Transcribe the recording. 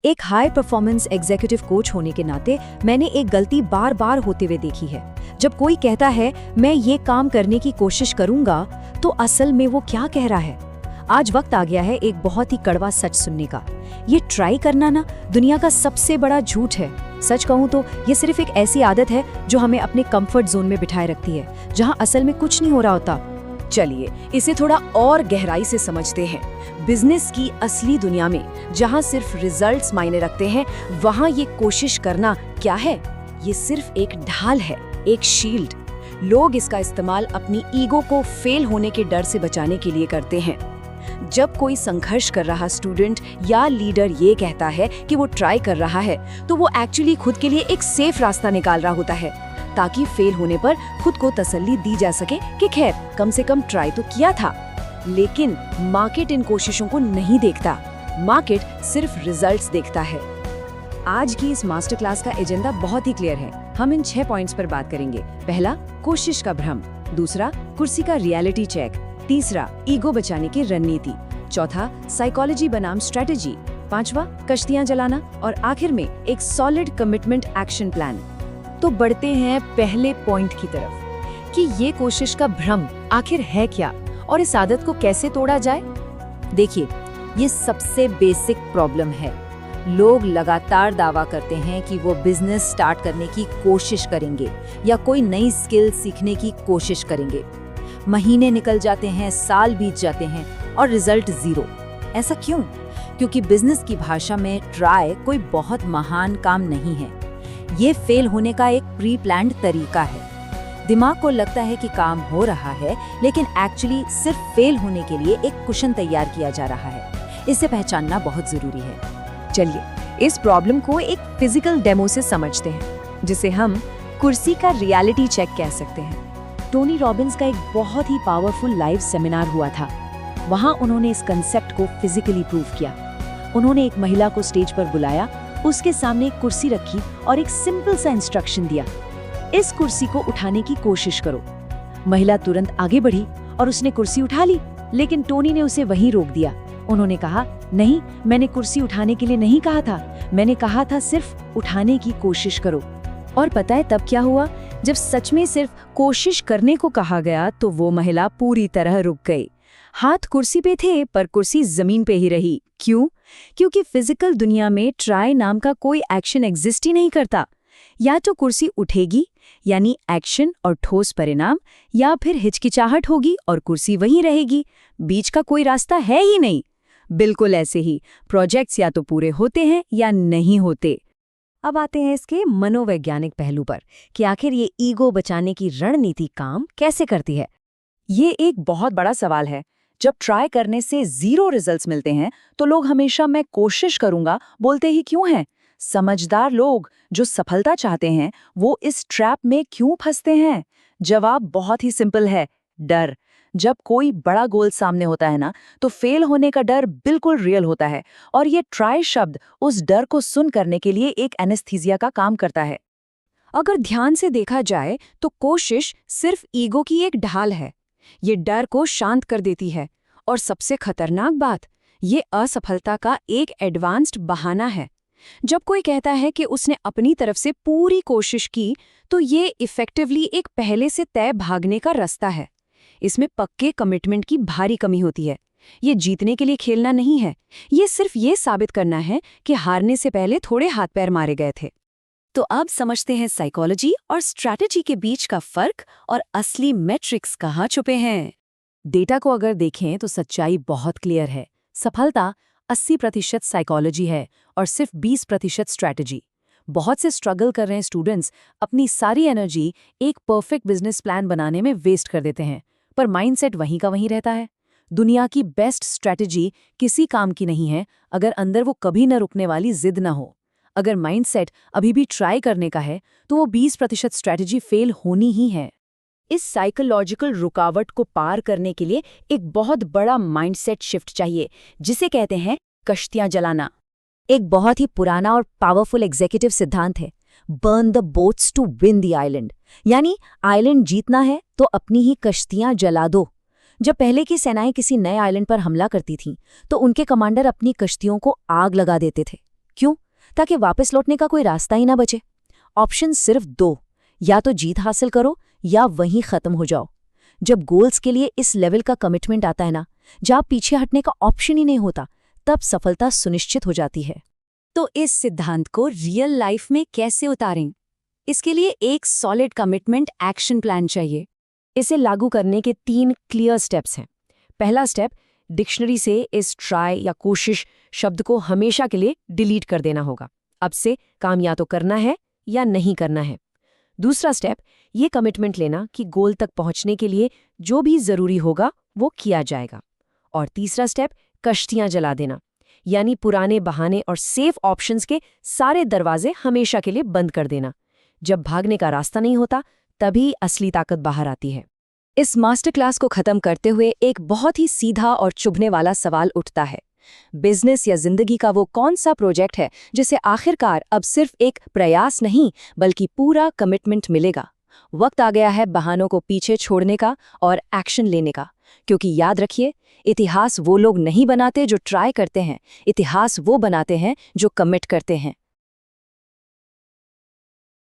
एक high performance executive coach होने के नाते मैंने एक गलती बार बार होते हुए देखी है। जब कोई कहता है मैं ये काम करने की कोशिश करूंगा, तो असल में वो क्या कह रहा है? आज वक्त आ गया है एक बहुत ही कड़वा सच सुनने का। ये ट्राई करना ना दुनिया का सबसे बड़ा झूठ है। सच कहूँ तो ये सिर्फ एक ऐसी आदत है जो हमें अपने कंफर्ट जोन में बिठाए रखती है, जहाँ असल में कुछ नहीं हो रहा होता। चलिए इसे थोड़ा और गहराई से समझते हैं। बिजनेस की असली दुनिया में जहां सिर्फ रिजल्ट्स मायने रखते हैं, वहां ये कोशिश करना क्या है? ये सिर्फ एक ढाल है, एक शील्ड। लोग इसका इस्तेमाल अपनी ईगो को फेल होने के डर से बचाने के लिए करते हैं। जब कोई संघर्ष कर रहा स्टूडेंट या लीडर ये कहता है कि वो ट्राई कर रहा है, तो वो एक्चुअली खुद के लिए एक सेफ रास्ता निकाल रहा होता है, ताकि फेल होने पर खुद को तसल्ली दी जा सके कि खैर कम से कम ट्राई तो किया था। लेकिन मार्केट इन कोशिशों को नहीं देखता। मार्केट सिर्फ रिजल्ट्स देखता है। आज की इस मास्टर क्लास का एजेंडा बहुत ही क्लियर है। हम इन 6 पॉइंट्स पर बात करेंगे। पहला, कोशिश का भ्रम। दूसरा, कुर्सी का रियलिटी चेक। तीसरा, ईगो बचाने की रणनीति। चौथा, साइकोलॉजी बनाम स्ट्रेटेजी। पांचवा, कश्तियां जलाना। और आखिर में एक सॉलिड कमिटमेंट एक्शन प्लान। तो बढ़ते हैं पहले पॉइंट की तरफ कि ये कोशिश का भ्रम आखिर है क्या और इस आदत को कैसे तोड़ा जाए। देखिए, ये सबसे बेसिक प्रॉब्लम है। लोग लगातार दावा करते हैं कि वो बिजनेस स्टार्ट करने की कोशिश करेंगे या कोई नई स्किल सीखने की कोशिश करेंगे। महीने निकल जाते हैं, साल बीत जाते हैं और रिजल्ट जीरो। ऐसा क्यों? क्योंकि बिजनेस की भाषा में ट्राई कोई बहुत महान काम नहीं है। ये फेल होने का एक प्री प्लान्ड तरीका है। दिमाग को लगता है कि काम हो रहा है, लेकिन एक्चुअली सिर्फ फेल होने के लिए एक कुशन तैयार किया जा रहा है। इसे पहचानना बहुत जरूरी है। चलिए इस प्रॉब्लम को एक फिजिकल डेमो से समझते हैं, जिसे हम कुर्सी का रियलिटी चेक कह सकते हैं। टोनी रॉबिन्स का एक बहुत ही पावरफुल लाइव सेमिनार हुआ था। वहां उन्होंने इस कंसेप्ट को फिजिकली प्रूव किया। उन्होंने एक महिला को स्टेज पर बुलाया, उसके सामने एक कुर्सी रखी और एक सिंपल सा इंस्ट्रक्शन दिया, इस कुर्सी को उठाने की कोशिश करो। महिला तुरंत आगे बढ़ी और उसने कुर्सी उठा ली, लेकिन टोनी ने उसे वहीं रोक दिया। उन्होंने कहा, नहीं, मैंने कुर्सी उठाने के लिए नहीं कहा था, मैंने कहा था सिर्फ उठाने की कोशिश करो। और पता है तब क्या हुआ? जब सच में सिर्फ कोशिश करने को कहा गया, तो वो महिला पूरी तरह रुक गई। हाथ कुर्सी पे थे, पर कुर्सी जमीन पे ही रही। क्यों? क्योंकि फिजिकल दुनिया में ट्राई नाम का कोई एक्शन एग्जिस्ट ही नहीं करता। या तो कुर्सी उठेगी, यानी एक्शन और ठोस परिणाम, या फिर हिचकिचाहट होगी और कुर्सी वहीं रहेगी। बीच का कोई रास्ता है ही नहीं। बिल्कुल ऐसे ही प्रोजेक्ट्स या तो पूरे होते हैं या नहीं होते। अब आते हैं इसके मनोवैज्ञानिक पहलू पर कि आखिर ये ईगो बचाने की रणनीति काम कैसे करती है। ये एक बहुत बड़ा सवाल है। जब ट्राई करने से 0 रिजल्ट्स मिलते हैं, तो लोग हमेशा मैं कोशिश करूंगा बोलते ही क्यों हैं? समझदार लोग जो सफलता चाहते हैं, वो इस ट्रैप में क्यों फंसते हैं? जवाब बहुत ही सिंपल है, डर। जब कोई बड़ा गोल सामने होता है ना, तो फेल होने का डर बिल्कुल रियल होता है, और ये ट्राई शब्द उस डर को सुन करने के लिए एक एनेस्थीसिया का काम करता है। अगर ध्यान से देखा जाए तो कोशिश सिर्फ ईगो की एक ढाल है। ये डर को शांत कर देती है, और सबसे खतरनाक बात, ये असफलता का एक एडवांस्ड बहाना है। जब कोई कहता है कि उसने अपनी तरफ से पूरी कोशिश की, तो ये इफेक्टिवली एक पहले से तय भागने का रास्ता है। इसमें पक्के कमिटमेंट की भारी कमी होती है। ये जीतने के लिए खेलना नहीं है, ये सिर्फ ये साबित करना है कि हारने से पहले थोड़े हाथ पैर मारे गए थे। तो अब समझते हैं साइकोलॉजी और स्ट्रैटेजी के बीच का फर्क और असली मैट्रिक्स कहाँ छुपे हैं। डेटा को अगर देखें तो सच्चाई बहुत क्लियर है। सफलता 80% साइकोलॉजी है और सिर्फ 20% स्ट्रैटेजी। बहुत से स्ट्रगल कर रहे स्टूडेंट्स अपनी सारी एनर्जी एक परफेक्ट बिजनेस प्लान बनाने में वेस्ट कर देते हैं, पर माइंडसेट वहीं का वहीं रहता है। दुनिया की बेस्ट स्ट्रैटेजी किसी काम की नहीं है अगर अंदर वो कभी न रुकने वाली जिद न हो। अगर माइंडसेट अभी भी ट्राई करने का है, तो वो 20% स्ट्रैटेजी फेल होनी ही है। इस साइकोलॉजिकल रुकावट को पार करने के लिए एक बहुत बड़ा माइंडसेट शिफ्ट चाहिए, जिसे कहते हैं कश्तियां जलाना। एक बहुत ही पुराना और पावरफुल एग्जीक्यूटिव सिद्धांत है, burn the boats to win the island. यानी आइलैंड जीतना है तो अपनी ही कश्तियां जला दो। जब पहले की सेनाएं किसी नए आइलैंड पर हमला करती थीं, तो उनके कमांडर अपनी कश्तियों को आग लगा देते थे। क्यों? ताकि वापस लौटने का कोई रास्ता ही ना बचे। ऑप्शन सिर्फ दो, या तो जीत हासिल करो या वहीं खत्म हो जाओ। जब गोल्स के लिए इस लेवल का कमिटमेंट आता है ना, जब पीछे हटने का ऑप्शन ही नहीं होता, तब सफलता सुनिश्चित हो जाती है। तो इस सिद्धांत को रियल लाइफ में कैसे उतारें? इसके लिए एक सॉलिड कमिटमेंट एक्शन प्लान चाहिए। इसे लागू करने के 3 क्लियर स्टेप्स हैं। पहला स्टेप, डिक्शनरी से इस ट्राई या कोशिश शब्द को हमेशा के लिए डिलीट कर देना होगा। अब से काम या तो करना है या नहीं करना है। दूसरा स्टेप, ये कमिटमेंट लेना कि गोल तक पहुंचने के लिए जो भी जरूरी होगा वो किया जाएगा। और तीसरा स्टेप, कश्तियां जला देना, यानी पुराने बहाने और सेफ ऑप्शंस के सारे दरवाजे हमेशा के लिए बंद कर देना। जब भागने का रास्ता नहीं होता, तभी असली ताकत बाहर आती है। इस मास्टर क्लास को खत्म करते हुए एक बहुत ही सीधा और चुभने वाला सवाल उठता है। बिजनेस या जिंदगी का वो कौन सा प्रोजेक्ट है जिसे आखिरकार अब सिर्फ एक प्रयास नहीं बल्कि पूरा कमिटमेंट मिलेगा? वक्त आ गया है बहानों को पीछे छोड़ने का और एक्शन लेने का। क्योंकि याद रखिए, इतिहास वो लोग नहीं बनाते जो ट्राई करते हैं, इतिहास वो बनाते हैं जो कमिट करते हैं।